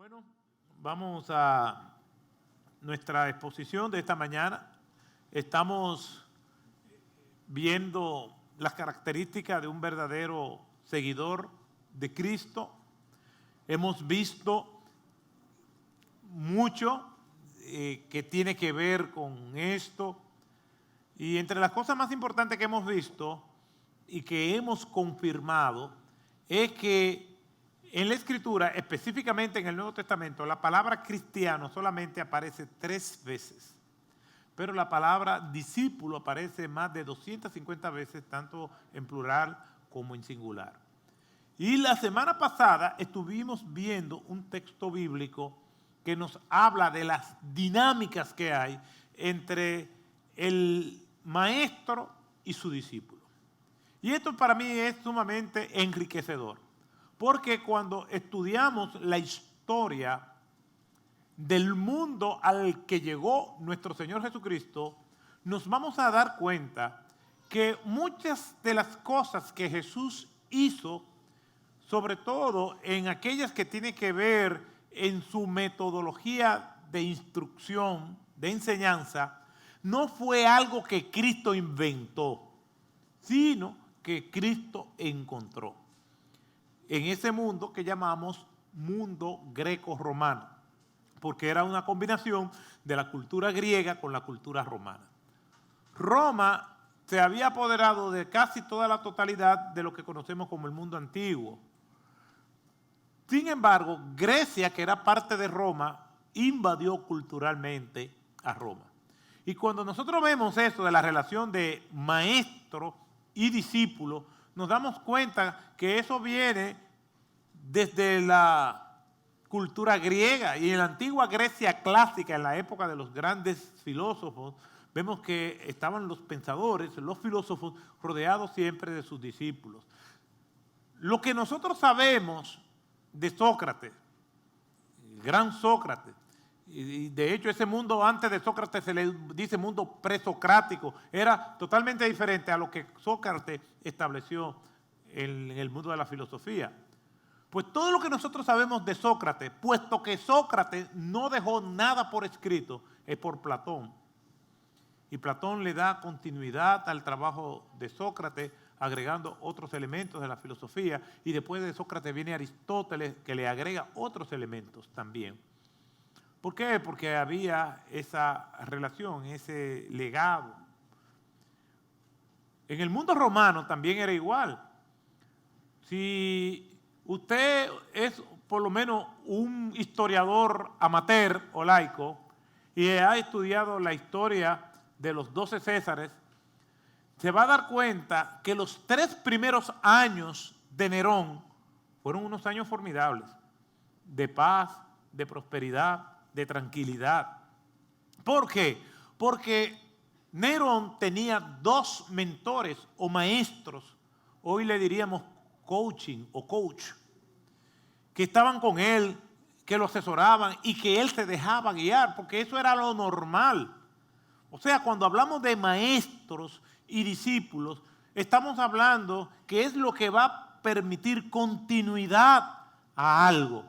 Bueno, vamos a nuestra exposición de esta mañana. Estamos viendo las características de un verdadero seguidor de Cristo. Hemos visto mucho que tiene que ver con esto. Y entre las cosas más importantes que hemos visto y que hemos confirmado es que en la Escritura, específicamente en el Nuevo Testamento, la palabra cristiano solamente aparece 3 veces. Pero la palabra discípulo aparece más de 250 veces, tanto en plural como en singular. Y la semana pasada estuvimos viendo un texto bíblico que nos habla de las dinámicas que hay entre el maestro y su discípulo. Y esto para mí es sumamente enriquecedor, porque cuando estudiamos la historia del mundo al que llegó nuestro Señor Jesucristo, nos vamos a dar cuenta que muchas de las cosas que Jesús hizo, sobre todo en aquellas que tienen que ver en su metodología de instrucción, de enseñanza, no fue algo que Cristo inventó, sino que Cristo encontró en ese mundo que llamamos mundo greco-romano, porque era una combinación de la cultura griega con la cultura romana. Roma se había apoderado de casi toda la totalidad de lo que conocemos como el mundo antiguo. Sin embargo, Grecia, que era parte de Roma, invadió culturalmente a Roma. Y cuando nosotros vemos eso de la relación de maestro y discípulo, nos damos cuenta que eso viene desde la cultura griega y en la antigua Grecia clásica, en la época de los grandes filósofos, vemos que estaban los pensadores, los filósofos, rodeados siempre de sus discípulos. Lo que nosotros sabemos de Sócrates, el gran Sócrates, y de hecho ese mundo antes de Sócrates se le dice mundo presocrático, era totalmente diferente a lo que Sócrates estableció en el mundo de la filosofía. Pues todo lo que nosotros sabemos de Sócrates, puesto que Sócrates no dejó nada por escrito, es por Platón. Y Platón le da continuidad al trabajo de Sócrates, agregando otros elementos de la filosofía, y después de Sócrates viene Aristóteles, que le agrega otros elementos también. ¿Por qué? Porque había esa relación, ese legado. En el mundo romano también era igual. Si usted es por lo menos un historiador amateur o laico y ha estudiado la historia de los 12 Césares, se va a dar cuenta que los 3 primeros años de Nerón fueron unos años formidables, de paz, de prosperidad, de tranquilidad. ¿Por qué? Porque Nerón tenía 2 mentores o maestros, hoy le diríamos coaching o coach, que estaban con él, que lo asesoraban y que él se dejaba guiar, porque eso era lo normal. O sea, cuando hablamos de maestros y discípulos, estamos hablando que es lo que va a permitir continuidad a algo.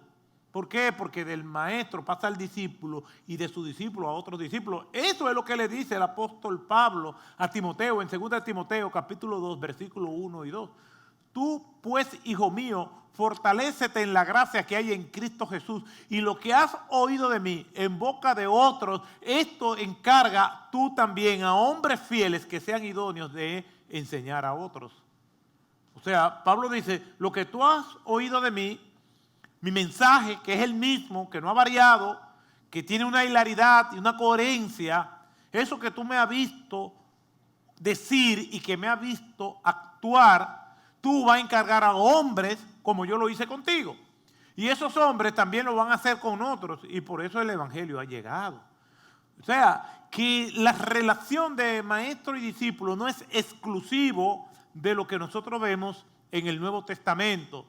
¿Por qué? Porque del maestro pasa al discípulo y de su discípulo a otro discípulo. Eso es lo que le dice el apóstol Pablo a Timoteo en 2 Timoteo capítulo 2, versículos 1 y 2. Tú, pues, hijo mío, fortalécete en la gracia que hay en Cristo Jesús, y lo que has oído de mí en boca de otros, esto encarga tú también a hombres fieles que sean idóneos de enseñar a otros. O sea, Pablo dice, lo que tú has oído de mí, mi mensaje, que es el mismo, que no ha variado, que tiene una hilaridad y una coherencia, eso que tú me has visto decir y que me has visto actuar, tú vas a encargar a hombres como yo lo hice contigo. Y esos hombres también lo van a hacer con otros, y por eso el evangelio ha llegado. O sea, que la relación de maestro y discípulo no es exclusivo de lo que nosotros vemos en el Nuevo Testamento,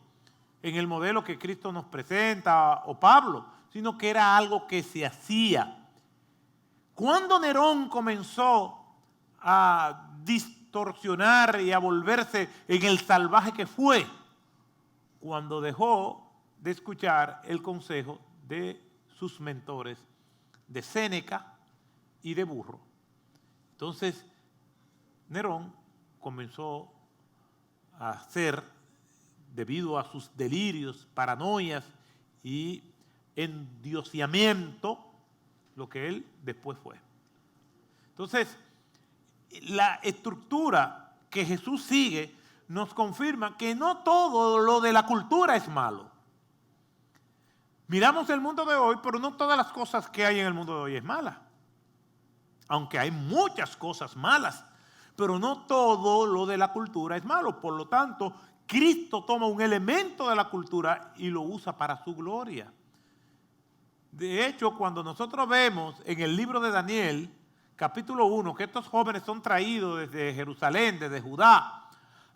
en el modelo que Cristo nos presenta o Pablo, sino que era algo que se hacía. Cuando Nerón comenzó a distorsionar y a volverse en el salvaje que fue, cuando dejó de escuchar el consejo de sus mentores, de Séneca y de Burro. Entonces, Nerón comenzó a hacer, debido a sus delirios, paranoias y endioseamiento, lo que él después fue. Entonces, la estructura que Jesús sigue nos confirma que no todo lo de la cultura es malo. Miramos el mundo de hoy, pero no todas las cosas que hay en el mundo de hoy es mala. Aunque hay muchas cosas malas, pero no todo lo de la cultura es malo. Por lo tanto, Cristo toma un elemento de la cultura y lo usa para su gloria. De hecho, cuando nosotros vemos en el libro de Daniel, capítulo 1, que estos jóvenes son traídos desde Jerusalén, desde Judá,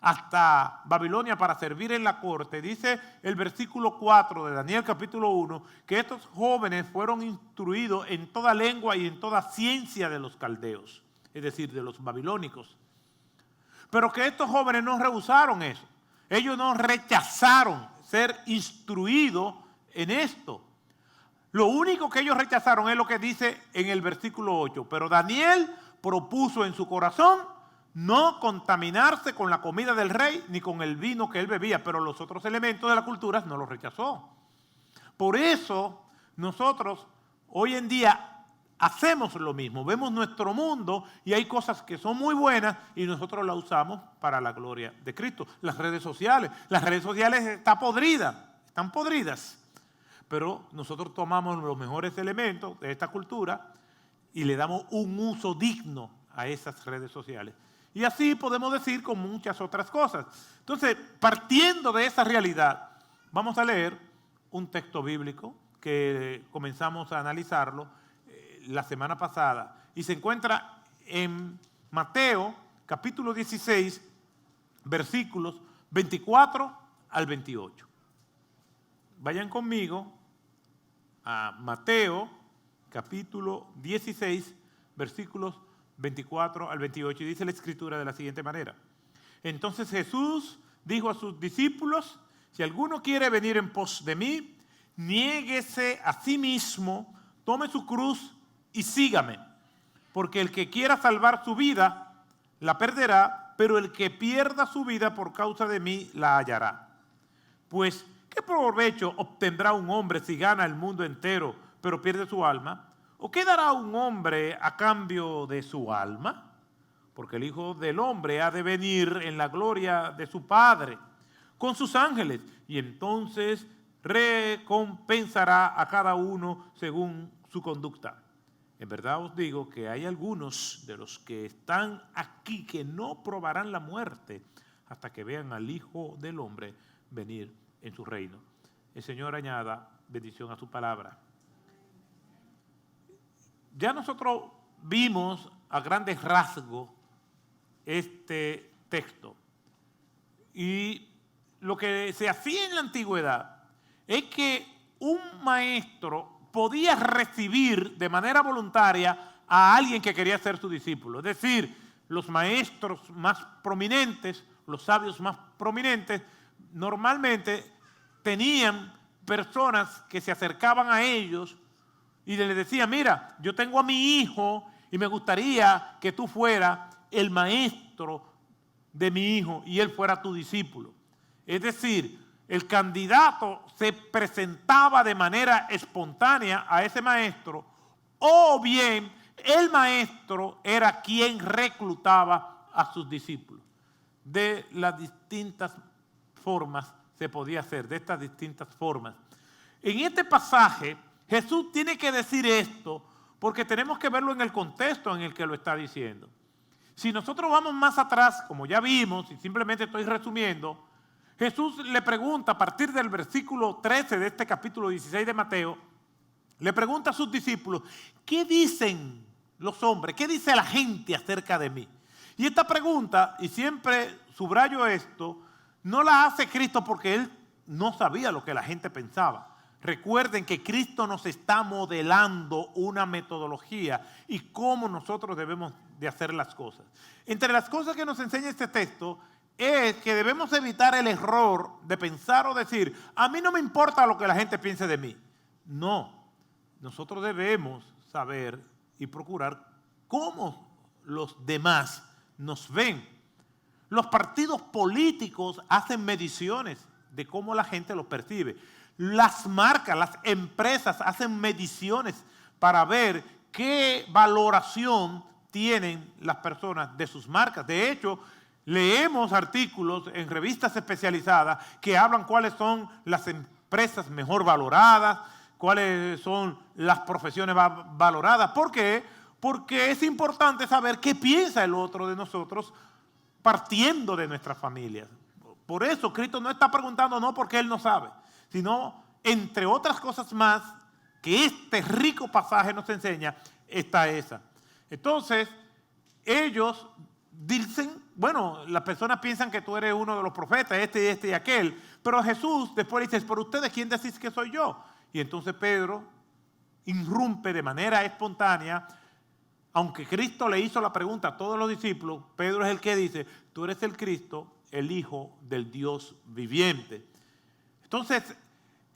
hasta Babilonia para servir en la corte, dice el versículo 4 de Daniel capítulo 1, que estos jóvenes fueron instruidos en toda lengua y en toda ciencia de los caldeos, es decir, de los babilónicos. Pero que estos jóvenes no rehusaron eso. Ellos no rechazaron ser instruidos en esto. Lo único que ellos rechazaron es lo que dice en el versículo 8. Pero Daniel propuso en su corazón no contaminarse con la comida del rey ni con el vino que él bebía, pero los otros elementos de la cultura no los rechazó. Por eso nosotros hoy en día hacemos lo mismo, vemos nuestro mundo y hay cosas que son muy buenas y nosotros las usamos para la gloria de Cristo. Las redes sociales están podridas, pero nosotros tomamos los mejores elementos de esta cultura y le damos un uso digno a esas redes sociales. Y así podemos decir con muchas otras cosas. Entonces, partiendo de esa realidad, vamos a leer un texto bíblico que comenzamos a analizarlo la semana pasada y se encuentra en Mateo capítulo 16, versículos 24 al 28. Vayan conmigo a Mateo capítulo 16, versículos 24 al 28, y dice la Escritura de la siguiente manera. Entonces Jesús dijo a sus discípulos: si alguno quiere venir en pos de mí, niéguese a sí mismo, tome su cruz y sígame. Porque el que quiera salvar su vida, la perderá, pero el que pierda su vida por causa de mí, la hallará. Pues, ¿qué provecho obtendrá un hombre si gana el mundo entero, pero pierde su alma? ¿O qué dará un hombre a cambio de su alma? Porque el Hijo del Hombre ha de venir en la gloria de su Padre con sus ángeles, y entonces recompensará a cada uno según su conducta. En verdad os digo que hay algunos de los que están aquí que no probarán la muerte hasta que vean al Hijo del Hombre venir en su reino. El Señor añada bendición a su palabra. Ya nosotros vimos a grandes rasgos este texto. Y lo que se hacía en la antigüedad es que un maestro podía recibir de manera voluntaria a alguien que quería ser su discípulo. Es decir, los maestros más prominentes, los sabios más prominentes, normalmente tenían personas que se acercaban a ellos y le decían: mira, yo tengo a mi hijo y me gustaría que tú fueras el maestro de mi hijo y él fuera tu discípulo. Es decir, el candidato se presentaba de manera espontánea a ese maestro, o bien el maestro era quien reclutaba a sus discípulos. De las distintas formas se podía hacer, de estas distintas formas. En este pasaje, Jesús tiene que decir esto porque tenemos que verlo en el contexto en el que lo está diciendo. Si nosotros vamos más atrás, como ya vimos, y simplemente estoy resumiendo, Jesús le pregunta a partir del versículo 13 de este capítulo 16 de Mateo, le pregunta a sus discípulos: ¿qué dicen los hombres? ¿Qué dice la gente acerca de mí? Y esta pregunta, y siempre subrayo esto, no la hace Cristo porque Él no sabía lo que la gente pensaba. Recuerden que Cristo nos está modelando una metodología y cómo nosotros debemos de hacer las cosas. Entre las cosas que nos enseña este texto es que debemos evitar el error de pensar o decir: a mí no me importa lo que la gente piense de mí. No, nosotros debemos saber y procurar cómo los demás nos ven. Los partidos políticos hacen mediciones de cómo la gente los percibe. Las marcas, las empresas hacen mediciones para ver qué valoración tienen las personas de sus marcas. De hecho, leemos artículos en revistas especializadas que hablan cuáles son las empresas mejor valoradas, cuáles son las profesiones valoradas. ¿Por qué? Porque es importante saber qué piensa el otro de nosotros partiendo de nuestras familias. Por eso Cristo no está preguntando no porque Él no sabe, sino entre otras cosas más que este rico pasaje nos enseña, está esa. Entonces, ellos dicen, bueno, las personas piensan que tú eres uno de los profetas, este y aquel, pero Jesús después dice, ¿por ustedes quién decís que soy yo? Y entonces Pedro irrumpe de manera espontánea. Aunque Cristo le hizo la pregunta a todos los discípulos, Pedro es el que dice, tú eres el Cristo, el Hijo del Dios viviente. Entonces,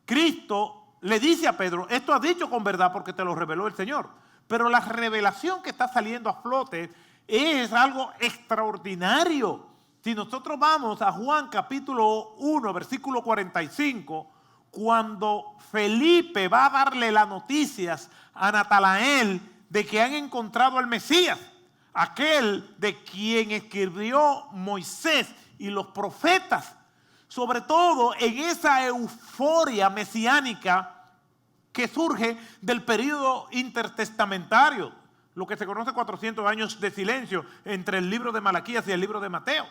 Cristo le dice a Pedro, esto has dicho con verdad porque te lo reveló el Señor. Pero la revelación que está saliendo a flote es algo extraordinario. Si nosotros vamos a Juan capítulo 1, versículo 45, cuando Felipe va a darle las noticias a Natanael de que han encontrado al Mesías, aquel de quien escribió Moisés y los profetas, sobre todo en esa euforia mesiánica que surge del período intertestamentario, lo que se conoce 400 años de silencio entre el libro de Malaquías y el libro de Mateo.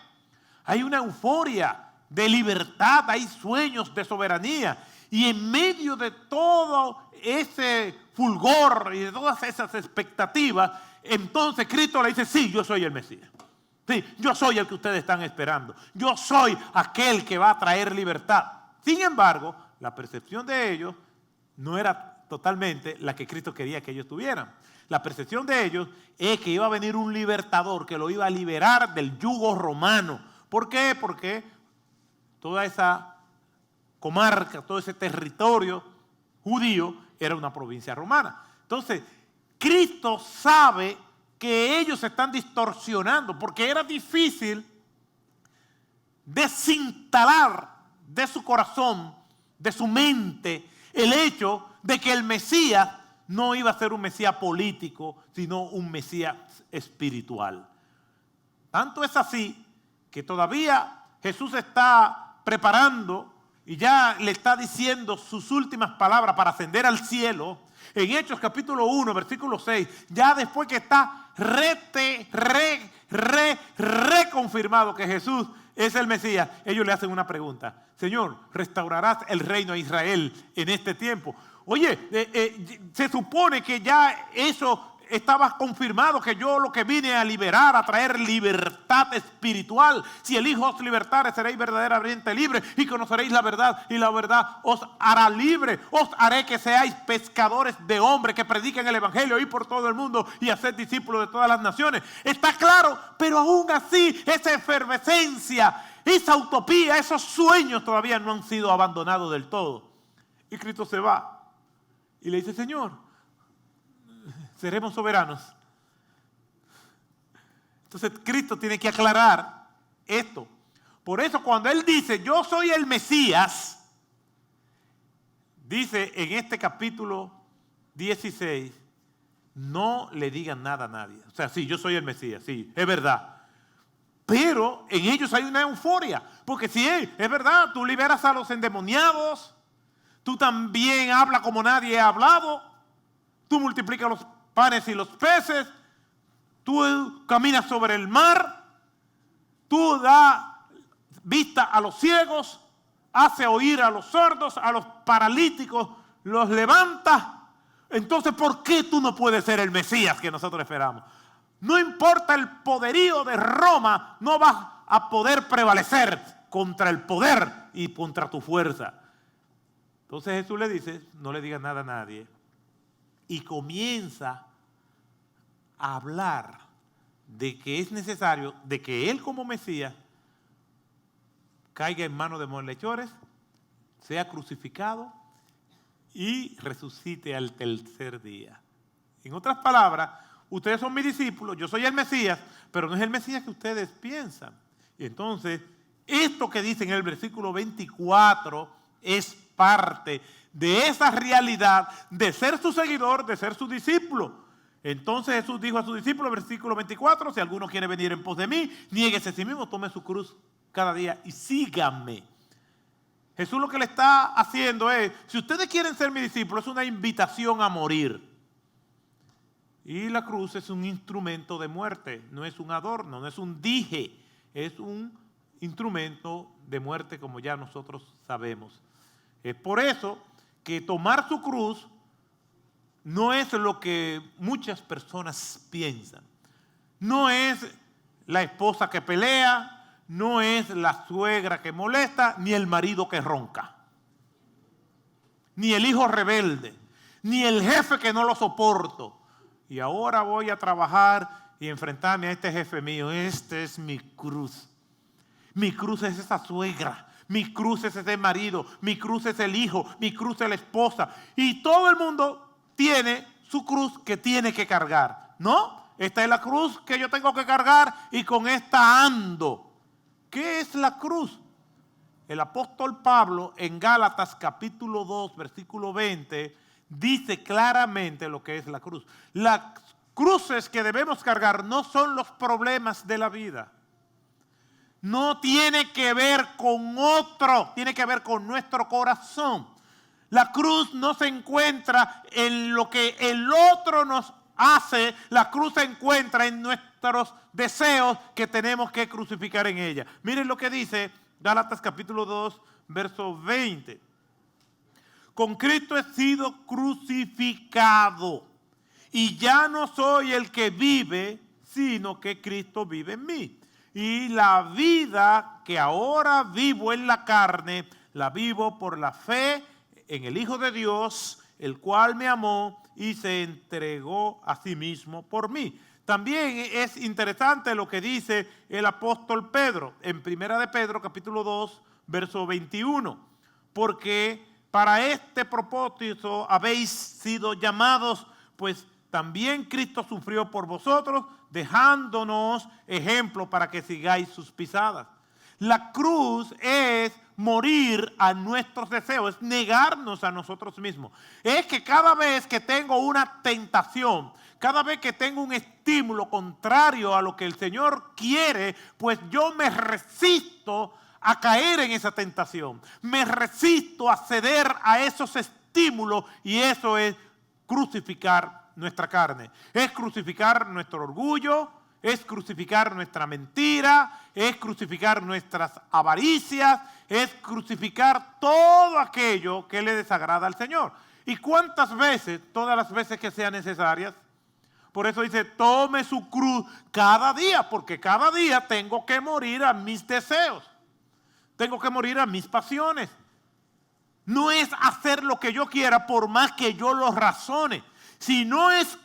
Hay una euforia de libertad, hay sueños de soberanía, y en medio de todo ese fulgor y de todas esas expectativas, entonces Cristo le dice, sí, yo soy el Mesías. Sí, yo soy el que ustedes están esperando. Yo soy aquel que va a traer libertad. Sin embargo, la percepción de ellos no era totalmente la que Cristo quería que ellos tuvieran. La percepción de ellos es que iba a venir un libertador que lo iba a liberar del yugo romano. ¿Por qué? Porque toda esa comarca, todo ese territorio judío era una provincia romana. Entonces, Cristo sabe que ellos se están distorsionando porque era difícil desinstalar de su corazón, de su mente, el hecho de que el Mesías no iba a ser un Mesías político, sino un Mesías espiritual. Tanto es así que todavía Jesús está preparando y ya le está diciendo sus últimas palabras para ascender al cielo. En Hechos capítulo 1, versículo 6, ya después que está reconfirmado que Jesús es el Mesías, ellos le hacen una pregunta. Señor, ¿restaurarás el reino de Israel en este tiempo? Oye, se supone que ya eso estaba confirmado, que yo lo que vine a liberar, a traer libertad espiritual. Si el Hijo os libertare, seréis verdaderamente libres y conoceréis la verdad y la verdad os hará libre. Os haré que seáis pescadores de hombres, que prediquen el Evangelio y por todo el mundo y hacer discípulos de todas las naciones. Está claro, pero aún así esa efervescencia, esa utopía, esos sueños todavía no han sido abandonados del todo. Y Cristo se va y le dice, Señor, seremos soberanos. Entonces Cristo tiene que aclarar esto. Por eso cuando Él dice, yo soy el Mesías, dice en este capítulo 16, no le digan nada a nadie. O sea, sí, yo soy el Mesías, sí, es verdad. Pero en ellos hay una euforia. Porque sí, es verdad, tú liberas a los endemoniados, tú también hablas como nadie ha hablado, tú multiplicas los panes y los peces, tú caminas sobre el mar, tú das vista a los ciegos, hace oír a los sordos, a los paralíticos, los levantas. Entonces, ¿por qué tú no puedes ser el Mesías que nosotros esperamos? No importa el poderío de Roma, no vas a poder prevalecer contra el poder y contra tu fuerza. Entonces Jesús le dice, no le digas nada a nadie. Y comienza a hablar de que es necesario, de que Él como Mesías caiga en manos de malhechores, sea crucificado y resucite al tercer día. En otras palabras, ustedes son mis discípulos, yo soy el Mesías, pero no es el Mesías que ustedes piensan. Y entonces, esto que dice en el versículo 24 es parte de esa realidad de ser su seguidor, de ser su discípulo. Entonces Jesús dijo a sus discípulos, versículo 24, si alguno quiere venir en pos de mí, niéguese a sí mismo, tome su cruz cada día y síganme. Jesús lo que le está haciendo es, si ustedes quieren ser mis discípulos, es una invitación a morir. Y la cruz es un instrumento de muerte, no es un adorno, no es un dije, es un instrumento de muerte como ya nosotros sabemos. Es por eso que tomar su cruz no es lo que muchas personas piensan. No es la esposa que pelea, no es la suegra que molesta, ni el marido que ronca, ni el hijo rebelde, ni el jefe que no lo soporto. Y ahora voy a trabajar y enfrentarme a este jefe mío. Esta es mi cruz. Mi cruz es esa suegra. Mi cruz es ese marido. Mi cruz es el hijo. Mi cruz es la esposa. Y todo el mundo tiene su cruz que tiene que cargar. ¿No? Esta es la cruz que yo tengo que cargar y con esta ando. ¿Qué es la cruz? El apóstol Pablo en Gálatas capítulo 2, versículo 20, dice claramente lo que es la cruz. Las cruces que debemos cargar no son los problemas de la vida. No tiene que ver con otro, tiene que ver con nuestro corazón. La cruz no se encuentra en lo que el otro nos hace, la cruz se encuentra en nuestros deseos que tenemos que crucificar en ella. Miren lo que dice Gálatas capítulo 2, verso 20. Con Cristo he sido crucificado y ya no soy el que vive, sino que Cristo vive en mí. Y la vida que ahora vivo en la carne, la vivo por la fe en el Hijo de Dios, el cual me amó y se entregó a sí mismo por mí. También es interesante lo que dice el apóstol Pedro en Primera de Pedro, capítulo 2, verso 21. Porque para este propósito habéis sido llamados, pues también Cristo sufrió por vosotros, dejándonos ejemplo para que sigáis sus pisadas. La cruz es morir a nuestros deseos, es negarnos a nosotros mismos. Es que cada vez que tengo una tentación, cada vez que tengo un estímulo contrario a lo que el Señor quiere, pues yo me resisto a caer en esa tentación. Me resisto a ceder a esos estímulos y eso es crucificar nuestra carne. Es crucificar nuestro orgullo, es crucificar nuestra mentira, es crucificar nuestras avaricias, es crucificar todo aquello que le desagrada al Señor. ¿Y cuántas veces? Todas las veces que sean necesarias. Por eso dice, tome su cruz cada día, porque cada día tengo que morir a mis deseos. Tengo que morir a mis pasiones. No es hacer lo que yo quiera por más que yo lo razone. Si no es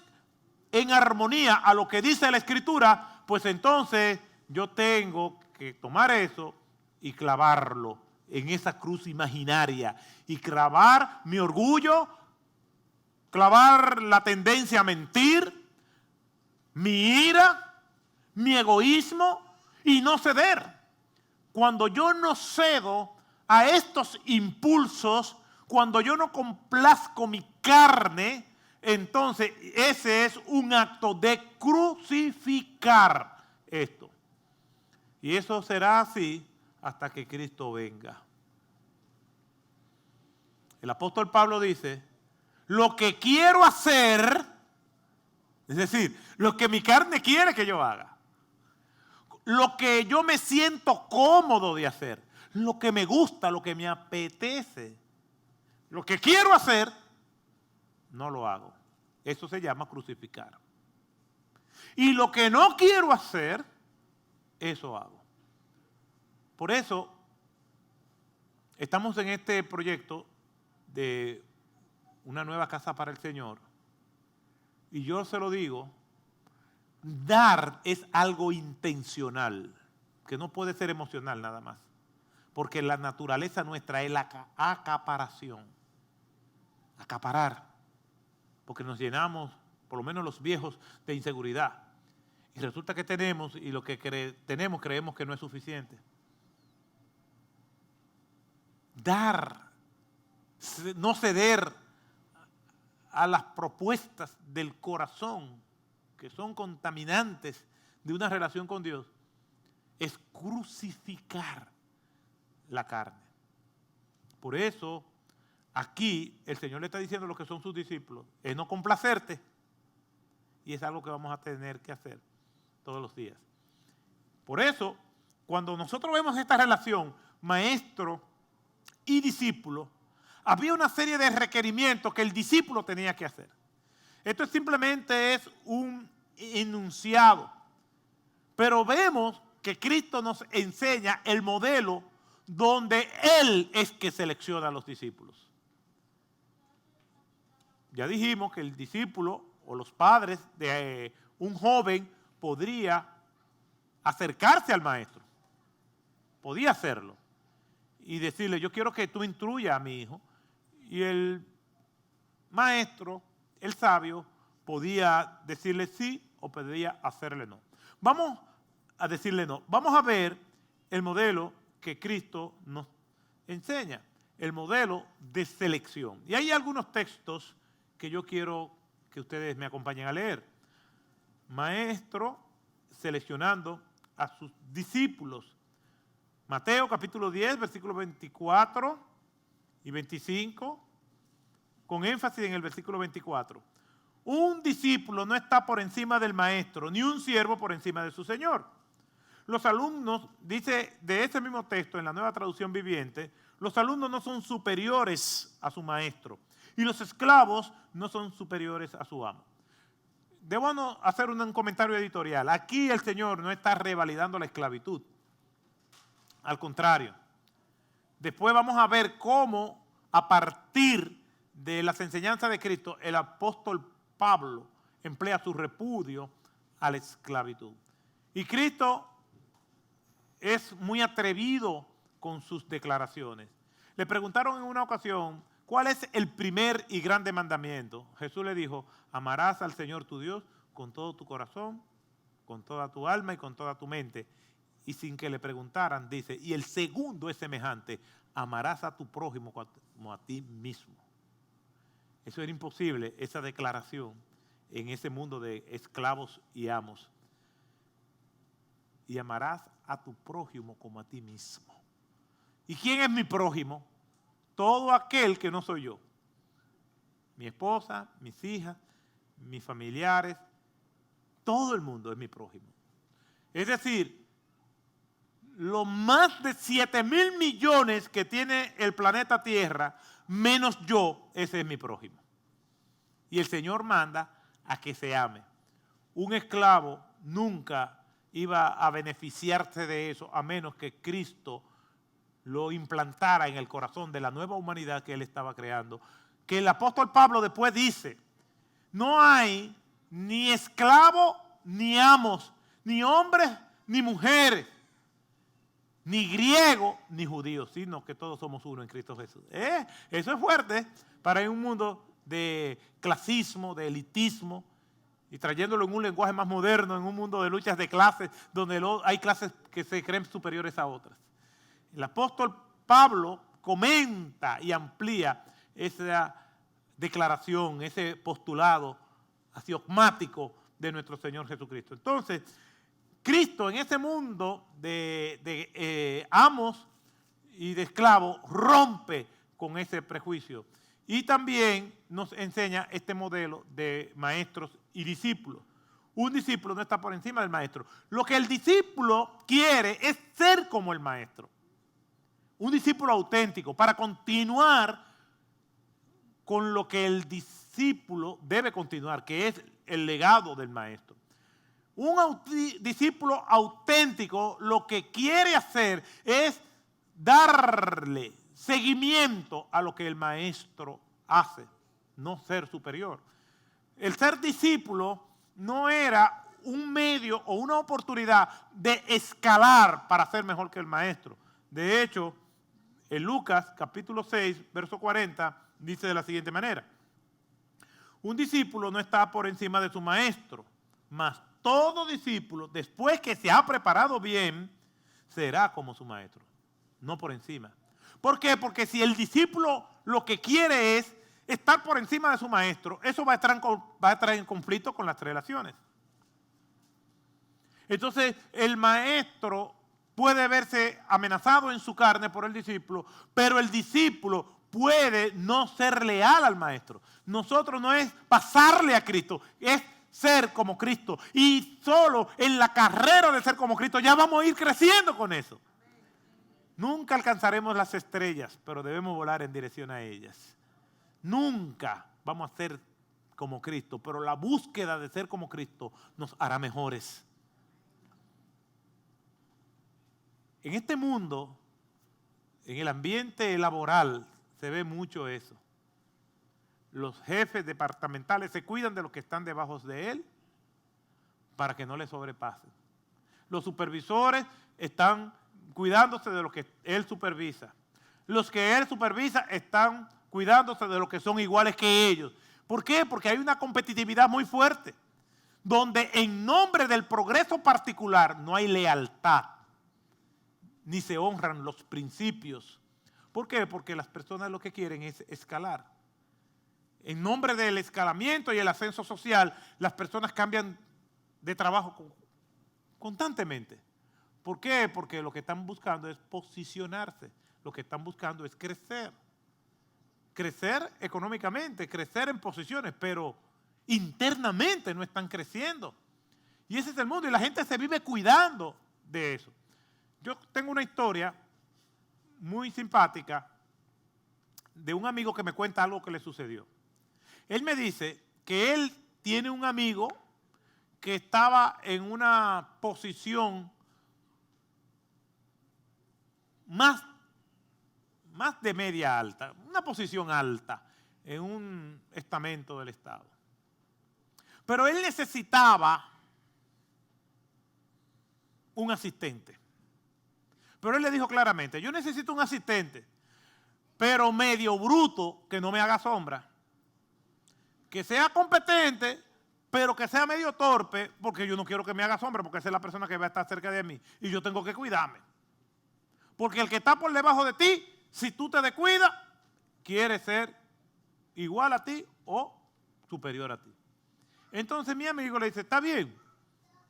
en armonía a lo que dice la Escritura, pues entonces yo tengo que tomar eso y clavarlo en esa cruz imaginaria y clavar mi orgullo, clavar la tendencia a mentir, mi ira, mi egoísmo y no ceder. Cuando yo no cedo a estos impulsos, cuando yo no complazco mi carne, entonces ese es un acto de crucificar esto. Y eso será así hasta que Cristo venga. El apóstol Pablo dice, lo que quiero hacer, es decir, lo que mi carne quiere que yo haga, lo que yo me siento cómodo de hacer, lo que me gusta, lo que me apetece, lo que quiero hacer, no lo hago. Eso se llama crucificar. Y lo que no quiero hacer, eso hago. Por eso, estamos en este proyecto de una nueva casa para el Señor. Y yo se lo digo, dar es algo intencional, que no puede ser emocional nada más. Porque la naturaleza nuestra es la acaparación. acaparar, porque nos llenamos, por lo menos los viejos, de inseguridad. Y resulta que tenemos, y lo que tenemos creemos que no es suficiente. Dar, no ceder a las propuestas del corazón, que son contaminantes de una relación con Dios, es crucificar la carne. Por eso, aquí el Señor le está diciendo a los que son sus discípulos, es no complacerte, y es algo que vamos a tener que hacer todos los días. Por eso, cuando nosotros vemos esta relación, maestro y discípulo, había una serie de requerimientos que el discípulo tenía que hacer. Esto simplemente es un enunciado, pero vemos que Cristo nos enseña el modelo donde Él es que selecciona a los discípulos. Ya dijimos que el discípulo o los padres de un joven podría acercarse al maestro, podía hacerlo y decirle, yo quiero que tú instruyas a mi hijo, y el maestro, el sabio, podía decirle sí o podía hacerle no. Vamos a decirle no. Vamos a ver el modelo que Cristo nos enseña, el modelo de selección. Y hay algunos textos que yo quiero que ustedes me acompañen a leer. Maestro seleccionando a sus discípulos. Mateo capítulo 10, versículos 24 y 25, con énfasis en el versículo 24. Un discípulo no está por encima del maestro, ni un siervo por encima de su señor. Los alumnos, dice de ese mismo texto en la Nueva Traducción Viviente, los alumnos no son superiores a su maestro y los esclavos no son superiores a su amo. Debo hacer un comentario editorial. Aquí el Señor no está revalidando la esclavitud. Al contrario. Después vamos a ver cómo, a partir de las enseñanzas de Cristo, el apóstol Pablo emplea su repudio a la esclavitud. Y Cristo es muy atrevido con sus declaraciones. Le preguntaron en una ocasión, ¿cuál es el primer y grande mandamiento? Jesús le dijo, amarás al Señor tu Dios con todo tu corazón, con toda tu alma y con toda tu mente. Y sin que le preguntaran, dice, y el segundo es semejante, amarás a tu prójimo como a ti mismo. Eso era imposible, esa declaración, en ese mundo de esclavos y amos. Y amarás a tu prójimo como a ti mismo. ¿Y quién es mi prójimo? Todo aquel que no soy yo. Mi esposa, mis hijas, mis familiares, todo el mundo es mi prójimo. Es decir, los más de 7,000 millones que tiene el planeta Tierra, menos yo, ese es mi prójimo. Y el Señor manda a que se ame. Un esclavo nunca iba a beneficiarse de eso, a menos que Cristo lo implantara en el corazón de la nueva humanidad que Él estaba creando. Que el apóstol Pablo después dice, no hay ni esclavo ni amos, ni hombres ni mujeres, ni griego ni judío, sino que todos somos uno en Cristo Jesús. Eso es fuerte para un mundo de clasismo, de elitismo, y trayéndolo en un lenguaje más moderno, en un mundo de luchas de clases, donde hay clases que se creen superiores a otras. El apóstol Pablo comenta y amplía esa declaración, ese postulado axiomático de nuestro Señor Jesucristo. Entonces, Cristo en ese mundo de amos y de esclavos rompe con ese prejuicio y también nos enseña este modelo de maestros y discípulos. Un discípulo no está por encima del maestro. Lo que el discípulo quiere es ser como el maestro. Un discípulo auténtico para continuar con lo que el discípulo debe continuar, que es el legado del maestro. Un discípulo auténtico lo que quiere hacer es darle seguimiento a lo que el maestro hace, no ser superior. El ser discípulo no era un medio o una oportunidad de escalar para ser mejor que el maestro. De hecho, en Lucas capítulo 6, verso 40, dice de la siguiente manera: un discípulo no está por encima de su maestro, mas todo discípulo, después que se ha preparado bien, será como su maestro, no por encima. ¿Por qué? Porque si el discípulo lo que quiere es estar por encima de su maestro, eso va a entrar en conflicto con las relaciones. Entonces, el maestro puede verse amenazado en su carne por el discípulo, pero el discípulo puede no ser leal al maestro. Nosotros no es pasarle a Cristo, es ser como Cristo. Y solo en la carrera de ser como Cristo ya vamos a ir creciendo con eso. Nunca alcanzaremos las estrellas, pero debemos volar en dirección a ellas. Nunca vamos a ser como Cristo, pero la búsqueda de ser como Cristo nos hará mejores. En este mundo, en el ambiente laboral, se ve mucho eso. Los jefes departamentales se cuidan de los que están debajo de él para que no le sobrepasen. Los supervisores están cuidándose de lo que él supervisa. Los que él supervisa están cuidándose de los que son iguales que ellos. ¿Por qué? Porque hay una competitividad muy fuerte, donde en nombre del progreso particular no hay lealtad, ni se honran los principios. ¿Por qué? Porque las personas lo que quieren es escalar. En nombre del escalamiento y el ascenso social, las personas cambian de trabajo constantemente. ¿Por qué? Porque lo que están buscando es posicionarse, lo que están buscando es crecer. Crecer económicamente, crecer en posiciones, pero internamente no están creciendo. Y ese es el mundo, y la gente se vive cuidando de eso. Yo tengo una historia muy simpática de un amigo que me cuenta algo que le sucedió. Él me dice que él tiene un amigo que estaba en una posición más de media alta, una posición alta en un estamento del Estado. Pero él necesitaba un asistente. Pero él le dijo claramente: yo necesito un asistente, pero medio bruto, que no me haga sombra. Que sea competente, pero que sea medio torpe, porque yo no quiero que me haga sombra, porque esa es la persona que va a estar cerca de mí. Y yo tengo que cuidarme. Porque el que está por debajo de ti, si tú te descuidas, quiere ser igual a ti o superior a ti. Entonces mi amigo le dice: está bien,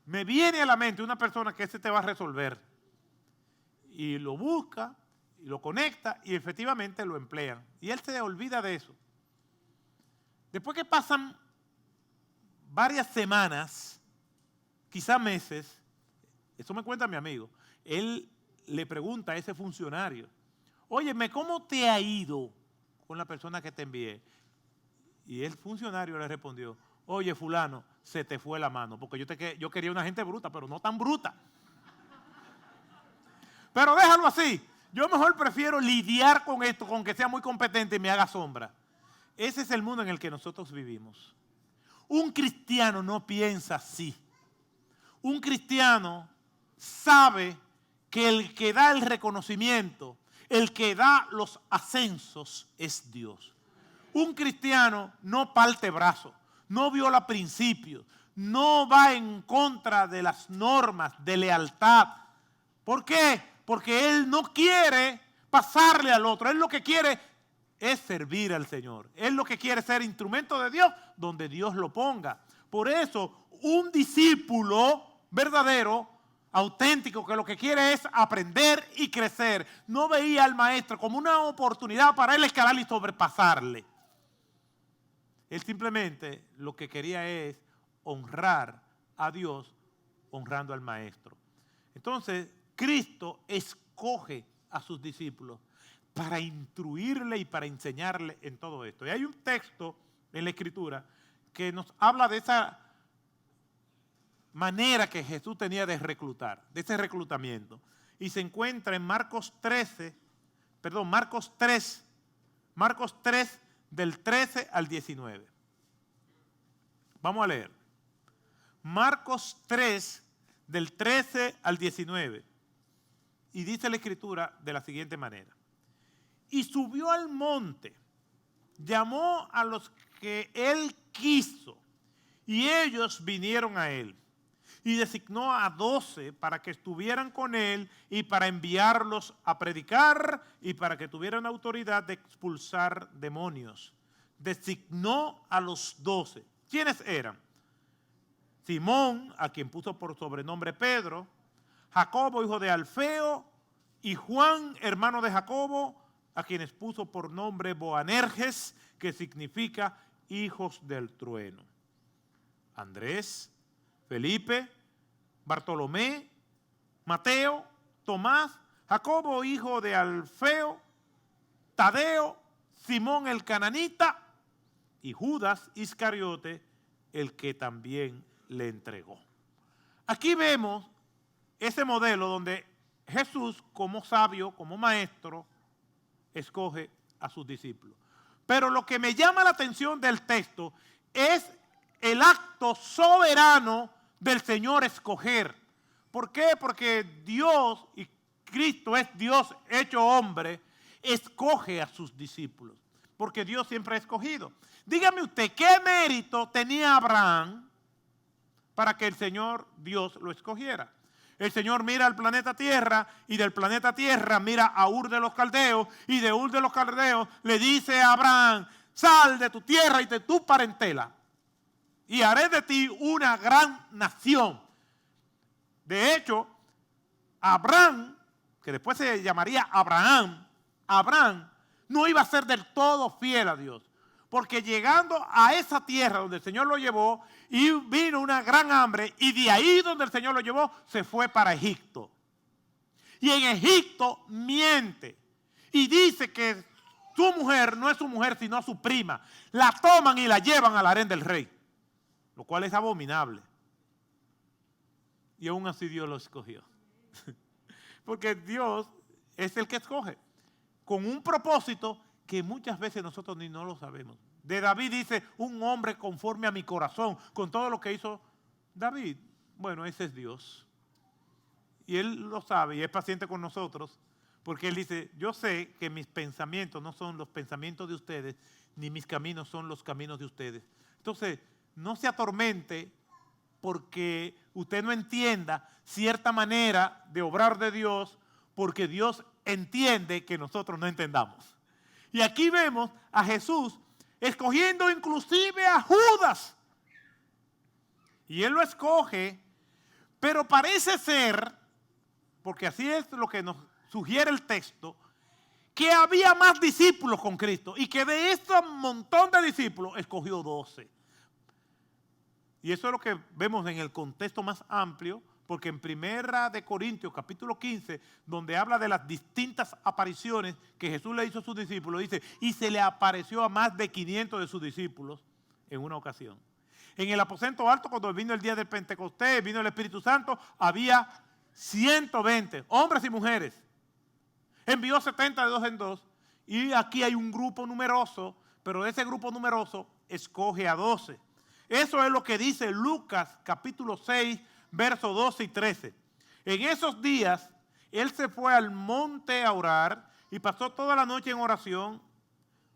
me viene a la mente una persona que ese te va a resolver. Y lo busca, y lo conecta, y efectivamente lo emplean. Y él se olvida de eso. Después que pasan varias semanas, quizá meses, eso me cuenta mi amigo, él le pregunta a ese funcionario: óyeme, ¿cómo te ha ido con la persona que te envié? Y el funcionario le respondió: oye, fulano, se te fue la mano, porque yo quería una gente bruta, pero no tan bruta. Pero déjalo así, yo mejor prefiero lidiar con esto, con que sea muy competente y me haga sombra. Ese es el mundo en el que nosotros vivimos. Un cristiano no piensa así. Un cristiano sabe que el que da el reconocimiento, el que da los ascensos es Dios. Un cristiano no parte brazo, no viola principios, no va en contra de las normas de lealtad. ¿Por qué? Porque él no quiere pasarle al otro, él lo que quiere es servir al Señor. Él lo que quiere es ser instrumento de Dios donde Dios lo ponga. Por eso, un discípulo verdadero, auténtico, que lo que quiere es aprender y crecer, no veía al maestro como una oportunidad para él escalar y sobrepasarle. Él simplemente lo que quería es honrar a Dios honrando al maestro. Entonces, Cristo escoge a sus discípulos para instruirle y para enseñarle en todo esto. Y hay un texto en la Escritura que nos habla de esa manera que Jesús tenía de reclutar, de ese reclutamiento. Y se encuentra en Marcos 3, del 13 al 19. Vamos a leer. Marcos 3, del 13 al 19. Y dice la Escritura de la siguiente manera: y subió al monte llamó a los que él quiso y ellos vinieron a él. Y designó a 12 para que estuvieran con él y para enviarlos a predicar y para que tuvieran autoridad de expulsar demonios. Designó a los 12. ¿Quiénes eran? Simón, a quien puso por sobrenombre Pedro, Jacobo, hijo de Alfeo, y Juan, hermano de Jacobo, a quienes puso por nombre Boanerges, que significa hijos del trueno. Andrés, Felipe, Bartolomé, Mateo, Tomás, Jacobo, hijo de Alfeo, Tadeo, Simón el cananita y Judas Iscariote, el que también le entregó. Aquí vemos ese modelo donde Jesús, como sabio, como maestro, escoge a sus discípulos. Pero lo que me llama la atención del texto es el acto soberano del Señor escoger. ¿Por qué? Porque Dios, y Cristo es Dios hecho hombre, escoge a sus discípulos. Porque Dios siempre ha escogido. Dígame usted, ¿qué mérito tenía Abraham para que el Señor Dios lo escogiera? El Señor mira al planeta Tierra y del planeta Tierra mira a Ur de los Caldeos y de Ur de los Caldeos le dice a Abraham, sal de tu tierra y de tu parentela y haré de ti una gran nación. De hecho, Abraham, que después se llamaría Abraham no iba a ser del todo fiel a Dios. Porque llegando a esa tierra donde el Señor lo llevó, y vino una gran hambre, y de ahí donde el Señor lo llevó, se fue para Egipto. Y en Egipto miente. Y dice que su mujer no es su mujer, sino su prima. La toman y la llevan al harén del rey. Lo cual es abominable. Y aún así Dios lo escogió. Porque Dios es el que escoge. Con un propósito que muchas veces nosotros ni no lo sabemos. De David dice, un hombre conforme a mi corazón, con todo lo que hizo David. Bueno, ese es Dios. Y Él lo sabe y es paciente con nosotros, porque Él dice, yo sé que mis pensamientos no son los pensamientos de ustedes, ni mis caminos son los caminos de ustedes. Entonces, no se atormente porque usted no entienda cierta manera de obrar de Dios, porque Dios entiende que nosotros no entendamos. Y aquí vemos a Jesús escogiendo inclusive a Judas. Y Él lo escoge, pero parece ser, porque así es lo que nos sugiere el texto, que había más discípulos con Cristo y que de ese montón de discípulos escogió 12. Y eso es lo que vemos en el contexto más amplio, porque en 1 de Corintios, capítulo 15, donde habla de las distintas apariciones que Jesús le hizo a sus discípulos, dice, y se le apareció a más de 500 de sus discípulos en una ocasión. En el aposento alto, cuando vino el día del Pentecostés, vino el Espíritu Santo, había 120, hombres y mujeres. Envió 70 de dos en dos, y aquí hay un grupo numeroso, pero ese grupo numeroso escoge a 12. Eso es lo que dice Lucas, capítulo 6, versos 12 y 13. En esos días, Él se fue al monte a orar y pasó toda la noche en oración,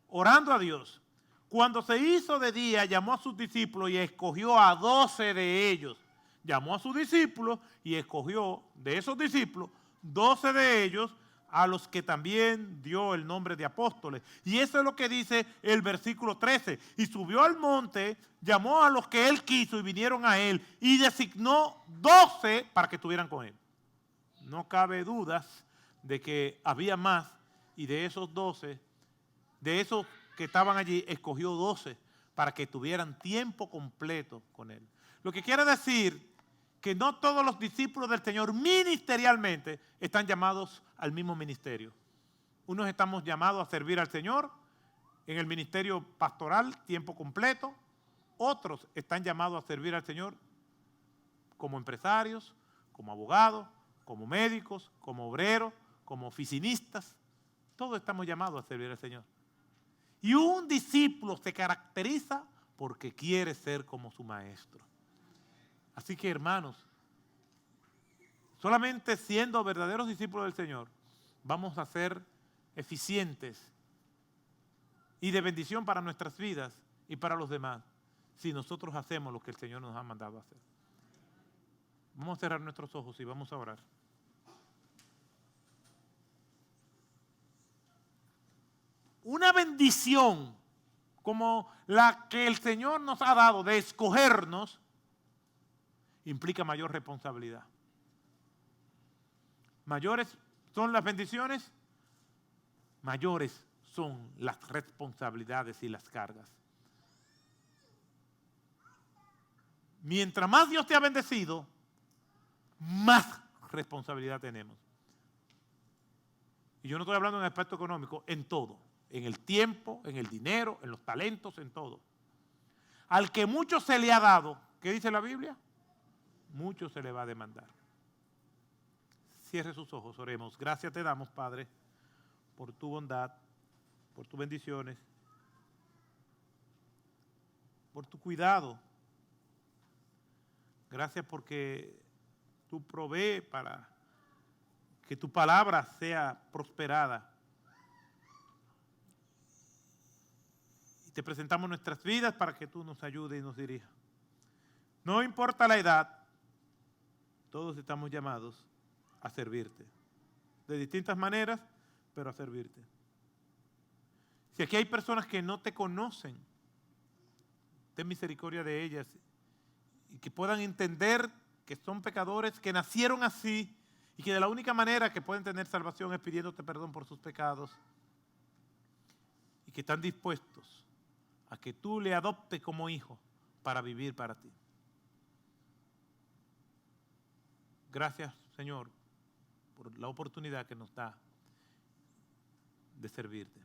orando a Dios. Cuando se hizo de día, llamó a sus discípulos y escogió a 12 de ellos. Llamó a sus discípulos y escogió de esos discípulos 12 de ellos, a los que también dio el nombre de apóstoles. Y eso es lo que dice el versículo 13. Y subió al monte, llamó a los que Él quiso y vinieron a Él, y designó 12 para que estuvieran con Él. No cabe dudas de que había más, y de esos 12, de esos que estaban allí, escogió 12 para que tuvieran tiempo completo con Él. Lo que quiere decir que no todos los discípulos del Señor ministerialmente están llamados al mismo ministerio. Unos estamos llamados a servir al Señor en el ministerio pastoral, tiempo completo. Otros están llamados a servir al Señor como empresarios, como abogados, como médicos, como obreros, como oficinistas. Todos estamos llamados a servir al Señor. Y un discípulo se caracteriza porque quiere ser como su maestro. Así que, hermanos, solamente siendo verdaderos discípulos del Señor, vamos a ser eficientes y de bendición para nuestras vidas y para los demás si nosotros hacemos lo que el Señor nos ha mandado a hacer. Vamos a cerrar nuestros ojos y vamos a orar. Una bendición como la que el Señor nos ha dado de escogernos implica mayor responsabilidad. Mayores son las bendiciones, mayores son las responsabilidades y las cargas. Mientras más Dios te ha bendecido, más responsabilidad tenemos. Y yo no estoy hablando en el aspecto económico, en todo. En el tiempo, en el dinero, en los talentos, en todo. Al que mucho se le ha dado, ¿qué dice la Biblia? Mucho se le va a demandar. Cierre sus ojos, oremos. Gracias te damos, Padre, por tu bondad, por tus bendiciones, por tu cuidado. Gracias porque tú provees para que tu palabra sea prosperada. Y te presentamos nuestras vidas para que tú nos ayudes y nos dirijas. No importa la edad, todos estamos llamados a servirte. De distintas maneras, pero a servirte. Si aquí hay personas que no te conocen, ten misericordia de ellas y que puedan entender que son pecadores, que nacieron así y que de la única manera que pueden tener salvación es pidiéndote perdón por sus pecados y que están dispuestos a que tú le adoptes como hijo para vivir para ti. Gracias, Señor, por la oportunidad que nos da de servirte.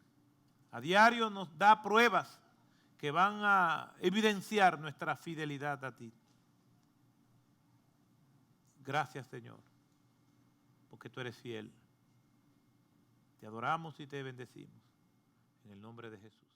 A diario nos da pruebas que van a evidenciar nuestra fidelidad a ti. Gracias, Señor, porque tú eres fiel. Te adoramos y te bendecimos. En el nombre de Jesús.